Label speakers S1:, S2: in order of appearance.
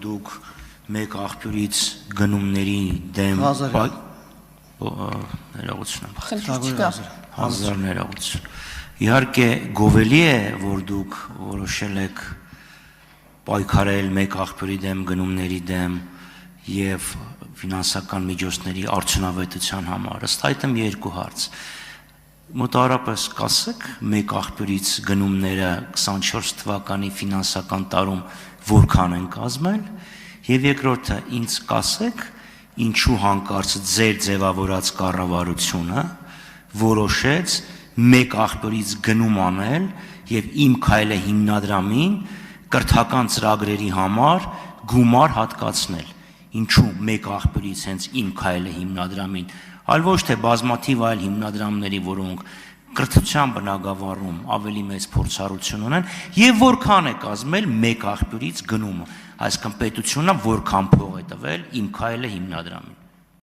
S1: դուք մեկ աղբյուրից գնումների դեմ ներողություն իհարկե գովելի է որ դուք որոշել եք պայքարել մեկ աղբյուրի դեմ գնումների դեմ եւ ֆինանսական միջոցների արդյունավետության համար ըստ այդմ երկու հարց մոտավորապես կասեք մեկ աղբյուրից գնումները 24 թվականի ֆինանսական տարում որքան են կազմել եւ երկրորդը ինձ կասեք ինչու հանկարծ ձեր ձևավորած կառավարությունը որոշեց մեկ աղբյուրից գնում անել եւ իմ քայլը հիմնադրամին կրթական ծրագրերի համար գումար հատկացնել ինչու մեկ աղբյուրից հենց իմ քայլը հիմնադրամին այլ ոչ թե բազմաթիվ այլ հիմնադրամների որոնք կրթության բնագավառում ավելի մեծ փորձառություն ունեն եւ որքան է կազմել մեկ աղբյուրից գնումը այսինքն պետությունը որքան փող է տվել իմ քայլը հիմնադրամին